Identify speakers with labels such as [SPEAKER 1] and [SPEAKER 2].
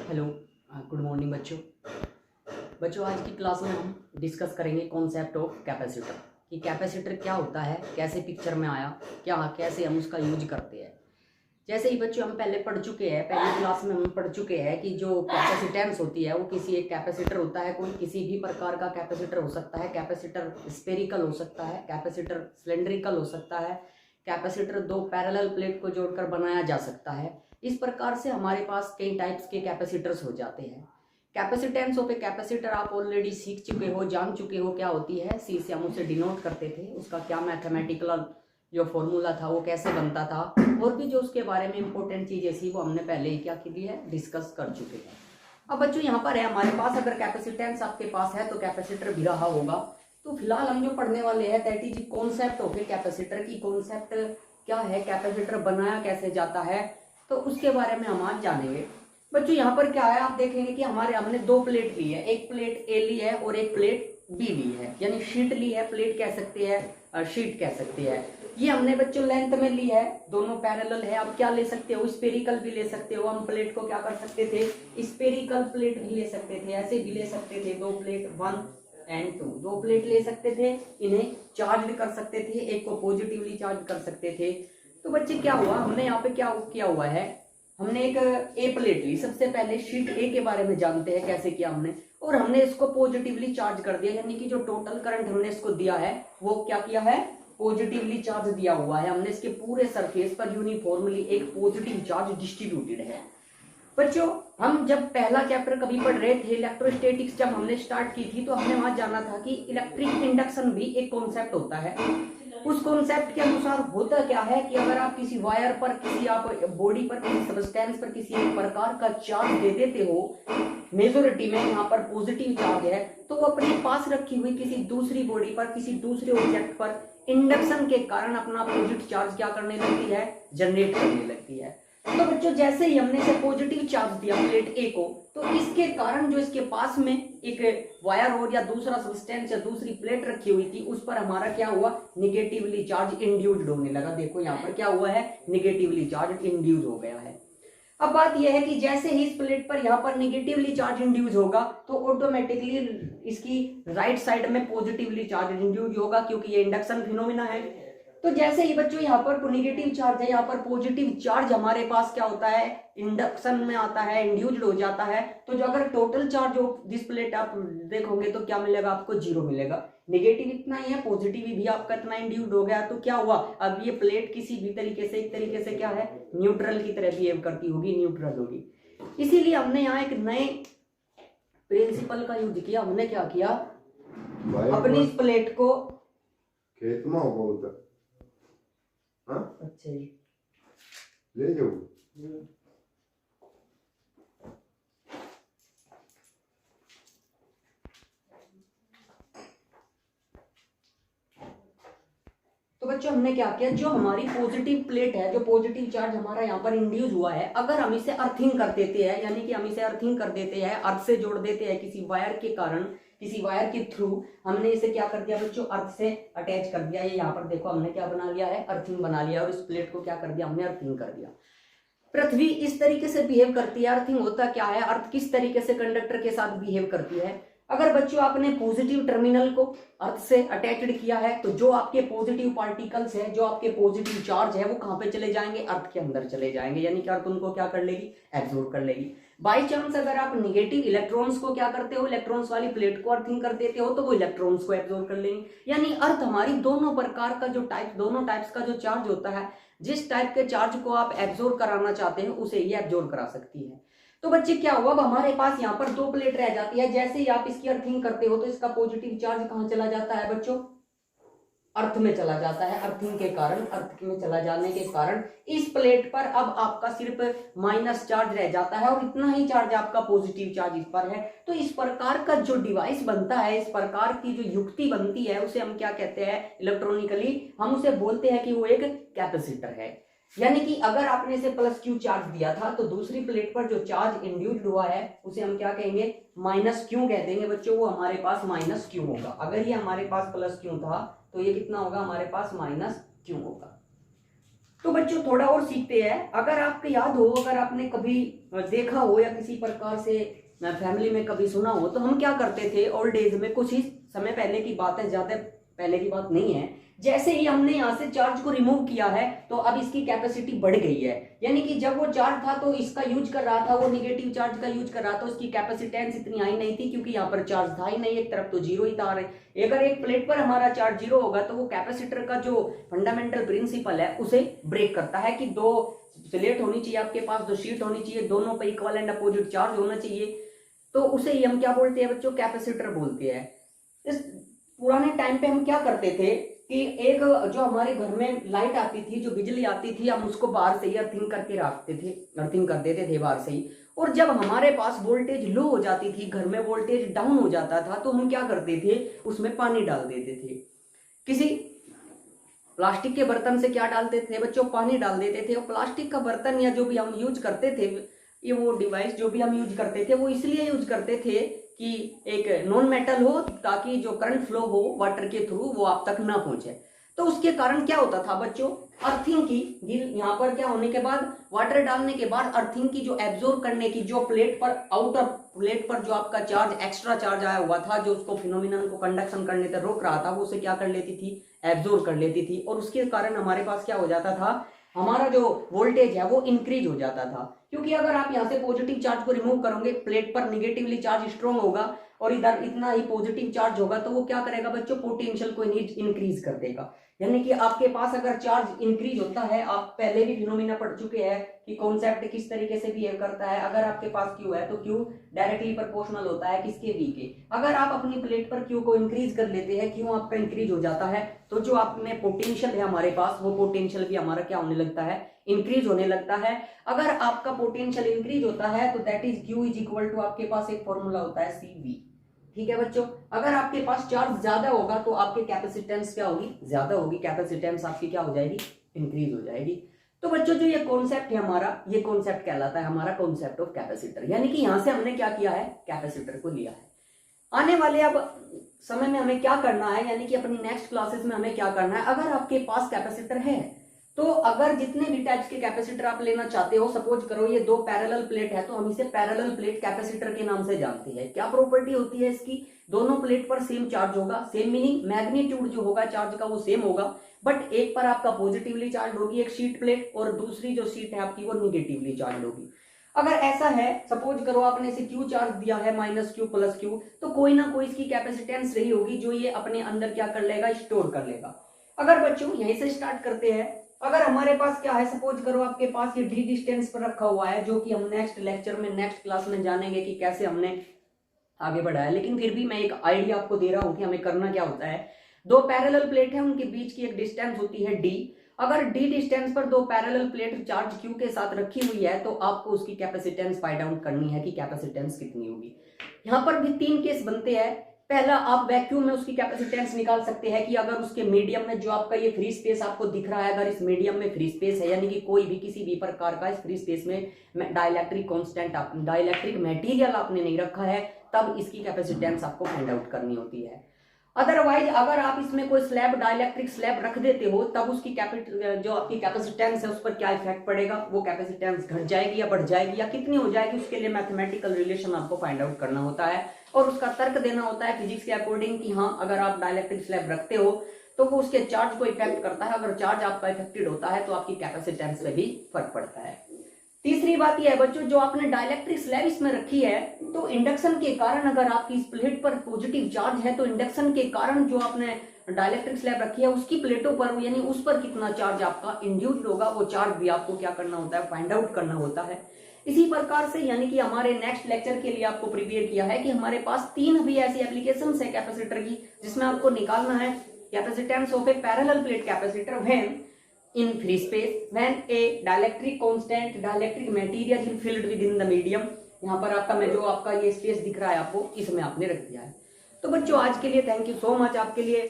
[SPEAKER 1] Hello, good morning बच्चों आज की क्लास में हम डिस्कस करेंगे कॉन्सेप्ट ऑफ कैपेसिटर कि कैपेसिटर क्या होता है, कैसे पिक्चर में आया, कैसे हम उसका यूज करते हैं। जैसे ही बच्चों हम पहले पढ़ चुके हैं, पहली क्लास में हम पढ़ चुके हैं कि जो कैपेसिटेंस होती है वो किसी एक कैपेसिटर होता है, कोई किसी भी प्रकार का कैपेसिटर हो सकता है। कैपेसिटर स्पेरिकल हो सकता है, कैपेसिटर सिलेंड्रिकल हो सकता है, कैपेसिटर दो पैरेलल प्लेट को जोड़कर बनाया जा सकता है। इस प्रकार से हमारे पास कई टाइप्स के कैपेसिटर्स हो जाते हैं। कैपेसिटेंस ऑफ ए कैपेसिटर आप ऑलरेडी सीख चुके हो, जान चुके हो क्या होती है। सी से हम उसे डिनोट करते थे, उसका क्या मैथमेटिकल जो फॉर्मूला था वो कैसे बनता था, और भी जो उसके बारे में इंपॉर्टेंट चीजें थी वो हमने पहले ही क्या की है, डिस्कस कर चुके हैं। अब बच्चों यहाँ पर है हमारे पास, अगर कैपेसिटेंस आपके पास है तो कैपेसिटर भी रहा होगा। तो फिलहाल हम जो पढ़ने वाले हैं that is concept of a capacitor की कॉन्सेप्ट क्या है, कैपेसिटर बनाया कैसे जाता है, तो उसके बारे में हम आज जानेंगे। बच्चों यहाँ पर क्या है, आप देखेंगे कि हमने दो प्लेट ली है, एक प्लेट ए ली है और एक प्लेट बी ली है, यानी शीट ली है, प्लेट कह सकते हैं, शीट कह सकते हैं। ये हमने बच्चों लेंथ में ली है, दोनों पैरेलल है। आप क्या ले सकते हो, स्पेरिकल भी ले सकते हो। हम प्लेट को क्या कर सकते थे, स्पेरिकल प्लेट भी ले सकते थे, ऐसे भी ले सकते थे। दो प्लेट 1 एंड 2, दो प्लेट ले सकते थे, इन्हें चार्ज कर सकते थे, एक को पॉजिटिवली चार्ज कर सकते थे। तो बच्चे क्या हुआ, हमने यहाँ पे क्या किया हुआ है, हमने एक ए प्लेट ली। सबसे पहले शीट ए के बारे में जानते हैं कैसे किया हमने, और हमने इसको पॉजिटिवली चार्ज कर दिया, यानी कि जो टोटल करंट हमने इसको दिया है वो क्या किया है, पॉजिटिवली चार्ज दिया हुआ है। हमने इसके पूरे सरफेस पर यूनिफॉर्मली एक पॉजिटिव चार्ज डिस्ट्रीब्यूटेड है। बच्चों हम जब पहला चैप्टर कभी पढ़ रहे थे, इलेक्ट्रोस्टैटिक्स जब हमने स्टार्ट की थी, तो हमने वहां जाना था कि इलेक्ट्रिक इंडक्शन भी एक कॉन्सेप्ट होता है। उस कॉन्सेप्ट के अनुसार होता क्या है कि अगर आप किसी वायर पर, किसी आप बॉडी पर, किसी सब्सटेंस पर किसी एक प्रकार का चार्ज दे देते हो, मेजोरिटी में यहाँ पर पॉजिटिव चार्ज है, तो वो अपने पास रखी हुई किसी दूसरी बॉडी पर, किसी दूसरे ऑब्जेक्ट पर इंडक्शन के कारण अपना पॉजिटिव चार्ज क्या करने लगती है, जनरेट करने लगती है। तो बच्चों जैसे ही हमने इसे पॉजिटिव चार्ज दिया प्लेट ए को, तो इसके कारण जो इसके पास में एक वायर और या दूसरा सब्सटेंस या दूसरी प्लेट रखी हुई थी, उस पर हमारा क्या हुआ, निगेटिवली चार्ज इंड्यूस्ड होने लगा। देखो यहाँ पर क्या हुआ है, निगेटिवली चार्ज इंड्यूस हो गया है। अब बात यह है कि जैसे ही इस प्लेट पर यहाँ पर निगेटिवली चार्ज इंड्यूस होगा, तो ऑटोमेटिकली इसकी राइट साइड में पॉजिटिवली चार्ज इंड्यूस होगा, क्योंकि ये इंडक्शन फिनोमिना है। तो जैसे ही बच्चों यहाँ पर निगेटिव चार्ज है, यहाँ पर पॉजिटिव चार्ज हमारे पास क्या होता है, इंडक्शन में आता है, इंड्यूस्ड हो जाता है। तो जो अगर total charge of this plate आप देखोगे तो क्या मिलेगा आपको, 0 मिलेगा। नेगेटिव इतना ही है, पॉजिटिव भी आपका इतना इंड्यूस्ड हो गया। तो क्या हुआ, अब ये प्लेट किसी भी तरीके से, एक तरीके से क्या है, न्यूट्रल की तरह बिहेव करती होगी, न्यूट्रल होगी। इसीलिए हमने यहाँ एक नए प्रिंसिपल का यूज किया। हमने क्या किया, अपनी इस प्लेट को
[SPEAKER 2] खेत में होगा,
[SPEAKER 1] अच्छा जी
[SPEAKER 2] ले जाओ।
[SPEAKER 1] तो बच्चों हमने क्या किया, जो हमारी पॉजिटिव प्लेट है, जो पॉजिटिव चार्ज हमारा यहाँ पर इंड्यूस हुआ है, अगर हम इसे अर्थिंग कर देते हैं, यानी कि हम इसे अर्थिंग कर देते हैं, अर्थ से जोड़ देते हैं किसी वायर के कारण, किसी वायर के थ्रू, हमने इसे क्या कर दिया बच्चों, अर्थ से अटैच कर दिया। ये यहाँ पर देखो हमने क्या बना लिया है, अर्थिंग बना लिया, और इस प्लेट को क्या कर दिया हमने, अर्थिंग कर दिया। पृथ्वी इस तरीके से बिहेव करती है। अर्थिंग होता क्या है, अर्थ किस तरीके से कंडक्टर के साथ बिहेव करती है। अगर बच्चों आपने पॉजिटिव टर्मिनल को अर्थ से अटैच्ड किया है, तो जो आपके पॉजिटिव पार्टिकल्स है, जो आपके पॉजिटिव चार्ज है, वो कहां पे चले जाएंगे, अर्थ के अंदर चले जाएंगे, यानी कि अर्थ उनको क्या कर लेगी, एब्जॉर्ब कर लेगी। बाई चांस अगर आप निगेटिव इलेक्ट्रॉन्स को क्या करते हो, इलेक्ट्रॉन्स वाली प्लेट को अर्थिंग कर देते हो, तो वो इलेक्ट्रॉन्स को एब्जॉर्ब कर लेंगे। यानी अर्थ हमारी दोनों प्रकार का जो टाइप, दोनों टाइप्स का जो चार्ज होता है, जिस टाइप के चार्ज को आप एब्जॉर्ब कराना चाहते हैं उसे ये एब्जॉर्ब करा सकती है। तो बच्चे क्या हुआ, अब हमारे पास यहाँ पर दो प्लेट रह जाती है। जैसे ही आप इसकी अर्थिंग करते हो, तो इसका पॉजिटिव चार्ज कहाँ चला जाता है बच्चों, अर्थ में चला जाता है। अर्थिंग के कारण, अर्थ में चला जाने के कारण इस प्लेट पर अब आपका सिर्फ माइनस चार्ज रह जाता है, और इतना ही चार्ज आपका पॉजिटिव चार्ज इस पर है। तो इस प्रकार का जो डिवाइस बनता है, इस प्रकार की जो युक्ति बनती है, उसे हम क्या कहते हैं, इलेक्ट्रॉनिकली हम उसे बोलते हैं कि वो एक कैपेसिटर है। यानी कि अगर आपने इसे प्लस क्यू चार्ज दिया था, तो दूसरी प्लेट पर जो चार्ज इंड्यूस्ड हुआ है उसे हम क्या कहेंगे, माइनस क्यू कह देंगे बच्चों। वो हमारे पास माइनस क्यू होगा। अगर ये हमारे पास प्लस क्यू था, तो ये कितना होगा, हमारे पास माइनस क्यू होगा। तो बच्चों थोड़ा और सीखते हैं। अगर आपको याद हो, अगर आपने कभी देखा हो या किसी प्रकार से फैमिली में कभी सुना हो, तो हम क्या करते थे ओल्ड एज में, कुछ ही समय पहले की बात है, ज्यादा पहले की बात नहीं है, जैसे ही हमने यहाँ से चार्ज को रिमूव किया है तो अब इसकी कैपेसिटी बढ़ गई है। यानी कि जब वो चार्ज था तो इसका यूज कर रहा था, वो निगेटिव चार्ज का यूज कर रहा था, उसकी कैपेसिटेंस इतनी आई नहीं थी क्योंकि यहाँ पर चार्ज था ही नहीं, एक तरफ तो जीरो ही था। अगर एक प्लेट पर हमारा चार्ज जीरो होगा तो वो कैपेसिटर का जो फंडामेंटल प्रिंसिपल है उसे ब्रेक करता है कि दो प्लेट होनी चाहिए आपके पास, दो शीट होनी चाहिए, दोनों पर इक्वल एंड अपोजिट चार्ज होना चाहिए, तो उसे ही हम क्या बोलते हैं बच्चों, कैपेसिटर बोलते हैं। इस पुराने टाइम पे हम क्या करते थे कि एक जो हमारे घर में लाइट आती थी, जो बिजली आती थी, हम उसको बाहर से ही अर्थिंग करके रखते थे, अर्थिंग कर देते थे बाहर से ही। और जब हमारे पास वोल्टेज लो हो जाती थी, घर में वोल्टेज डाउन हो जाता था, तो हम क्या करते थे, उसमें पानी डाल देते थे। किसी प्लास्टिक के बर्तन से क्या डालते थे बच्चों, पानी डाल देते थे। और प्लास्टिक का बर्तन या जो भी हम यूज करते थे, ये वो डिवाइस जो भी हम यूज करते थे, वो इसलिए यूज करते थे कि एक नॉन मेटल हो, ताकि जो करंट फ्लो हो वाटर के थ्रू वो आप तक ना पहुंचे। तो उसके कारण क्या होता था बच्चों, अर्थिंग की, यहाँ पर क्या होने के बाद, वाटर डालने के बाद अर्थिंग की जो एब्जॉर्ब करने की, जो प्लेट पर, आउटर प्लेट पर जो आपका चार्ज, एक्स्ट्रा चार्ज आया हुआ था, जो उसको फिनोमिनन को कंडक्शन करने से रोक रहा था, वो उसे क्या कर लेती थी, एब्जॉर्ब कर लेती थी। और उसके कारण हमारे पास क्या हो जाता था, हमारा जो वोल्टेज है वो इंक्रीज हो जाता था। क्योंकि अगर आप यहाँ से पॉजिटिव चार्ज को रिमूव करोगे, प्लेट पर निगेटिवली चार्ज स्ट्रॉन्ग होगा और इधर इतना ही पॉजिटिव चार्ज होगा, तो वो क्या करेगा बच्चों, पोटेंशियल को इंक्रीज कर देगा। यानी कि आपके पास अगर चार्ज इंक्रीज होता है, आप पहले भी फिनोमिना पढ़ चुके हैं कि कॉन्सेप्ट किस तरीके से बिहेव करता है। अगर आपके पास क्यू है तो क्यू डायरेक्टली प्रोपोर्शनल होता है किसके, वी के। अगर आप अपनी प्लेट पर क्यू को इंक्रीज कर लेते हैं, क्यू आपका इंक्रीज हो जाता है, तो जो आप में पोटेंशियल है हमारे पास, वो पोटेंशियल भी हमारा क्या होने लगता है, इंक्रीज होने लगता है। अगर आपका पोटेंशियल इंक्रीज होता है तो that is Q is equal to, आपके पास एक फॉर्मूला होता है CV। ठीक है बच्चों, अगर आपके पास चार्ज ज्यादा होगा तो आपकी कैपेसिटेंस क्या होगी, ज्यादा होगी, कैपेसिटेंस आपकी क्या हो जाएगी, इंक्रीज हो जाएगी। तो बच्चों जो ये कॉन्सेप्ट है हमारा, ये कॉन्सेप्ट कहलाता है हमारा कॉन्सेप्ट ऑफ कैपेसिटर। यानी कि यहां से हमने क्या किया है, कैपेसिटर को लिया है। आने वाले अब समय में हमें क्या करना है, यानी कि अपनी नेक्स्ट क्लासेस में हमें क्या करना है, अगर आपके पास कैपेसिटर है तो अगर जितने भी टाइप्स के कैपेसिटर आप लेना चाहते हो, सपोज करो ये दो पैरेलल प्लेट है, तो हम इसे पैरेलल प्लेट कैपेसिटर के नाम से जानते हैं। क्या प्रॉपर्टी होती है इसकी, दोनों प्लेट पर सेम चार्ज होगा, सेम मीनिंग मैग्नीट्यूड जो होगा चार्ज का वो सेम होगा, बट एक पर आपका पॉजिटिवली चार्ज होगी एक शीट प्लेट, और दूसरी जो शीट है आपकी वो निगेटिवली चार्ज होगी। अगर ऐसा है, सपोज करो आपने इसे क्यू चार्ज दिया है, -Q + Q, तो कोई ना कोई इसकी कैपेसिटेंस रही होगी जो ये अपने अंदर क्या कर लेगा, स्टोर कर लेगा। अगर बच्चों यहीं से स्टार्ट करते हैं, अगर हमारे पास क्या है, सपोज करो आपके पास ये d डिस्टेंस पर रखा हुआ है, जो कि हम नेक्स्ट लेक्चर में, नेक्स्ट क्लास में जानेंगे कि कैसे हमने आगे बढ़ाया। लेकिन फिर भी मैं एक आइडिया आपको दे रहा हूं कि हमें करना क्या होता है। दो पैरेलल प्लेट है, उनके बीच की एक डिस्टेंस होती है d। अगर d डिस्टेंस पर दो पैरेलल प्लेट चार्ज q के साथ रखी हुई है, तो आपको उसकी कैपेसिटेंस फाइंड आउट करनी है कि कैपेसिटेंस कितनी होगी। यहाँ पर भी 3 केस बनते हैं। पहला, आप वैक्यूम में उसकी कैपेसिटेंस निकाल सकते हैं कि अगर उसके मीडियम में जो आपका ये फ्री स्पेस आपको दिख रहा है, अगर इस मीडियम में फ्री स्पेस है, यानी कि कोई भी किसी भी प्रकार का इस फ्री स्पेस में डाइलेक्ट्रिक कांस्टेंट, डाइलेक्ट्रिक मटेरियल आपने नहीं रखा है, तब इसकी कैपेसिटेंस आपको फाइंड आउट करनी होती है। अदरवाइज अगर आप इसमें कोई स्लैब, डाइलेक्ट्रिक स्लैब रख देते हो, तब उसकी जो आपकी कैपेसिटेंस है उस पर क्या इफेक्ट पड़ेगा, वो कैपेसिटेंस घट जाएगी या बढ़ जाएगी, या कितनी हो जाएगी, उसके लिए मैथमेटिकल रिलेशन आपको फाइंड आउट करना होता है और उसका तर्क देना होता है फिजिक्स के अकॉर्डिंग कि हाँ, अगर आप डाइलेक्ट्रिक स्लैब रखते हो तो वो उसके चार्ज को इफेक्ट करता है, अगर चार्ज आपका इफेक्टेड होता है तो आपकी कैपेसिटेंस में भी फर्क पड़ता है। तीसरी बात यह है बच्चों, जो आपने डाइलेक्ट्रिक स्लैब इसमें रखी है, तो इंडक्शन के कारण, अगर आपकी इस प्लेट पर पॉजिटिव चार्ज है, तो इंडक्शन के कारण जो आपने डाइलेक्ट्रिक स्लैब रखी है उसकी प्लेटों पर, यानी उस पर कितना चार्ज आपका इंड्यूस्ड होगा, वो चार्ज भी आपको क्या करना होता है, फाइंड आउट करना होता है। इसी प्रकार से, यानी कि हमारे नेक्स्ट लेक्चर के लिए आपको प्रिपेयर किया है कि हमारे पास 3 भी ऐसी एप्लीकेशंस है कैपेसिटर की, जिसमें आपको निकालना है capacitance of A parallel plate capacitor when in free space, when a dielectric constant, dielectric material is filled within the medium। यहाँ पर आपका मैं जो आपका ये स्पेस दिख रहा है आपको, इसमें आपने रख दिया है। तो बच्चों आज के लिए थैंक यू सो मच आपके लिए।